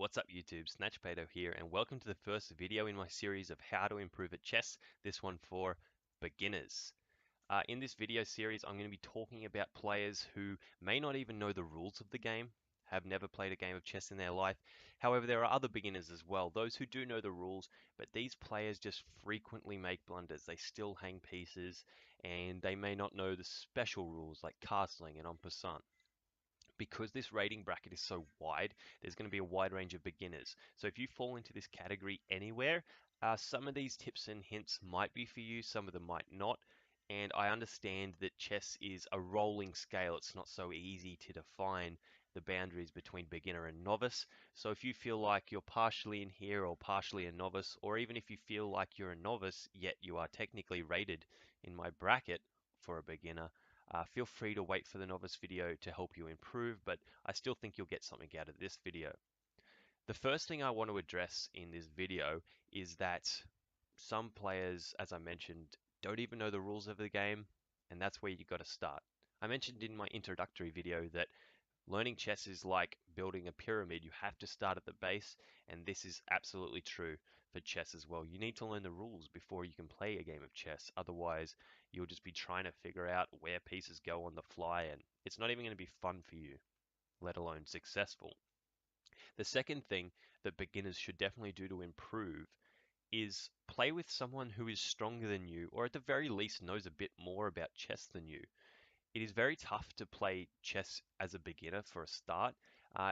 What's up YouTube, Snatchpato here, and welcome to the first video in my series of how to improve at chess, this one for beginners. In this video series, I'm going to be talking about players who may not even know the rules of the game, have never played a game of chess in their life. However, there are other beginners as well, those who do know the rules, but these players just frequently make blunders. They still hang pieces, and they may not know the special rules like castling and en passant. Because this rating bracket is so wide, there's going to be a wide range of beginners. So if you fall into this category anywhere, some of these tips and hints might be for you, some of them might not. And I understand that chess is a rolling scale. It's not so easy to define the boundaries between beginner and novice. So if you feel like you're partially in here or partially a novice, or even if you feel like you're a novice, yet you are technically rated in my bracket for a beginner, feel free to wait for the novice video to help you improve, but I still think you'll get something out of this video. The first thing I want to address in this video is that some players, as I mentioned, don't even know the rules of the game, and that's where you got to start. I mentioned in my introductory video that learning chess is like building a pyramid. You have to start at the base, and this is absolutely true for chess as well. You need to learn the rules before you can play a game of chess. Otherwise, you'll just be trying to figure out where pieces go on the fly, and it's not even going to be fun for you, let alone successful. The second thing that beginners should definitely do to improve is play with someone who is stronger than you, or at the very least knows a bit more about chess than you. It is very tough to play chess as a beginner for a start,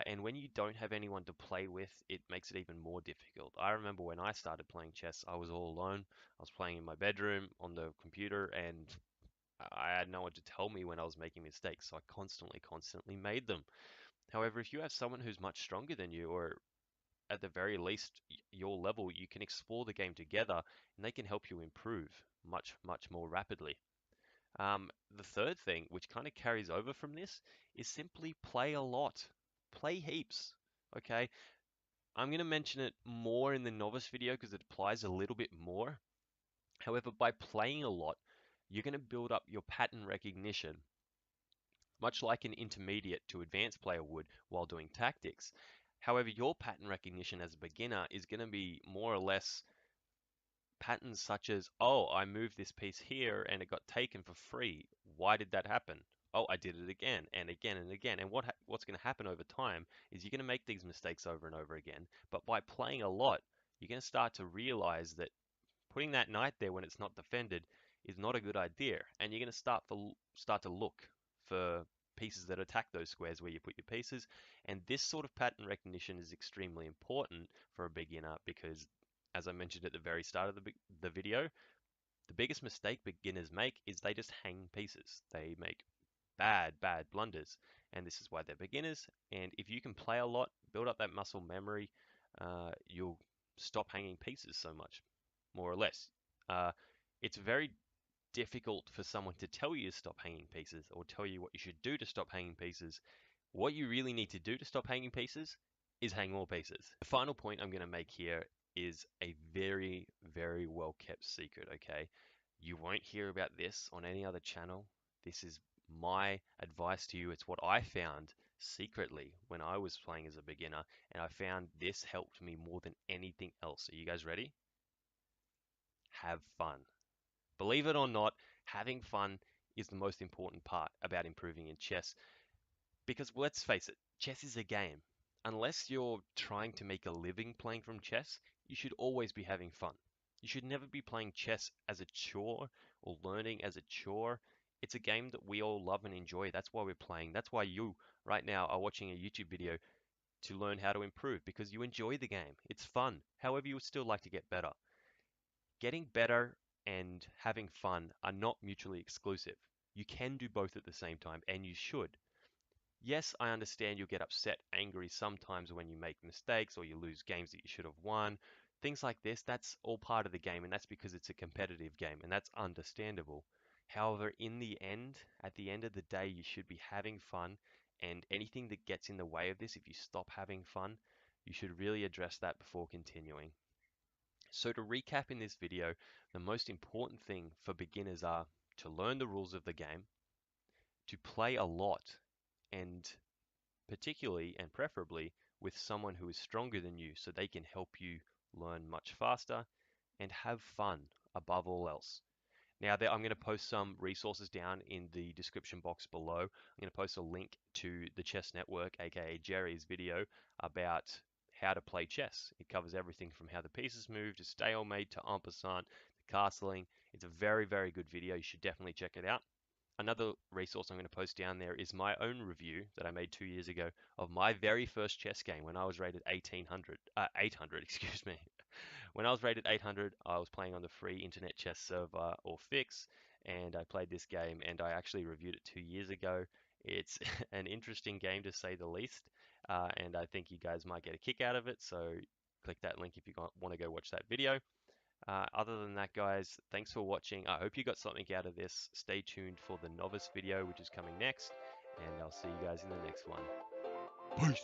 and when you don't have anyone to play with, it makes it even more difficult. I remember when I started playing chess, I was all alone. I was playing in my bedroom on the computer, and I had no one to tell me when I was making mistakes, so I constantly made them. However, if you have someone who's much stronger than you, or at the very least your level, you can explore the game together, and they can help you improve much more rapidly. The third thing, which kind of carries over from this, is simply play a lot. Play heaps. Okay, I'm going to mention it more in the novice video because it applies a little bit more. However, by playing a lot, you're going to build up your pattern recognition, much like an intermediate to advanced player would while doing tactics. However, your pattern recognition as a beginner is going to be more or less patterns such as, oh, I moved this piece here and it got taken for free. Why did that happen? Oh, I did it again and again and again. And what's going to happen over time is you're going to make these mistakes over and over again. But by playing a lot, you're going to start to realize that putting that knight there when it's not defended is not a good idea. And you're going to start to look for pieces that attack those squares where you put your pieces. And this sort of pattern recognition is extremely important for a beginner because, as I mentioned at the very start of the video, the biggest mistake beginners make is they just hang pieces. They make bad blunders, and this is why they're beginners. And if you can play a lot, build up that muscle memory, you'll stop hanging pieces so much, more or less. Uh, it's very difficult for someone to tell you to stop hanging pieces or tell you what you should do to stop hanging pieces. What you really need to do to stop hanging pieces is hang more pieces. The final point I'm going to make here is a very well kept secret, okay? You won't hear about this on any other channel. This is my advice to you. It's what I found secretly when I was playing as a beginner, and I found this helped me more than anything else. Are you guys ready? Have fun. Believe it or not, having fun is the most important part about improving in chess. Because let's face it, chess is a game. Unless you're trying to make a living playing from chess, you should always be having fun. You should never be playing chess as a chore or learning as a chore. It's a game that we all love and enjoy. That's why we're playing. That's why you right now are watching a YouTube video to learn how to improve because you enjoy the game. It's fun. However, you would still like to get better. Getting better and having fun are not mutually exclusive. You can do both at the same time, and you should. Yes, I understand you'll get upset, angry sometimes when you make mistakes or you lose games that you should have won. Things like this, that's all part of the game, and that's because it's a competitive game, and that's understandable. However, in the end, at the end of the day, you should be having fun, and anything that gets in the way of this, if you stop having fun, you should really address that before continuing. So to recap in this video, the most important thing for beginners are to learn the rules of the game, to play a lot, and particularly and preferably with someone who is stronger than you so they can help you learn much faster and have fun above all else. Now, I'm going to post some resources down in the description box below. I'm going to post a link to the Chess Network, aka Jerry's video about how to play chess. It covers everything from how the pieces move to stalemate to en passant to castling. It's a very, very good video. You should definitely check it out. Another resource I'm going to post down there is my own review that I made 2 years ago of my very first chess game when I was rated 800, excuse me. When I was rated 800, I was playing on the free internet chess server or Fix, and I played this game, and I actually reviewed it 2 years ago. It's an interesting game to say the least, and I think you guys might get a kick out of it, so click that link if you want to go watch that video. Other than that, guys, thanks for watching. I hope you got something out of this. Stay tuned for the novice video, which is coming next, and I'll see you guys in the next one. Peace!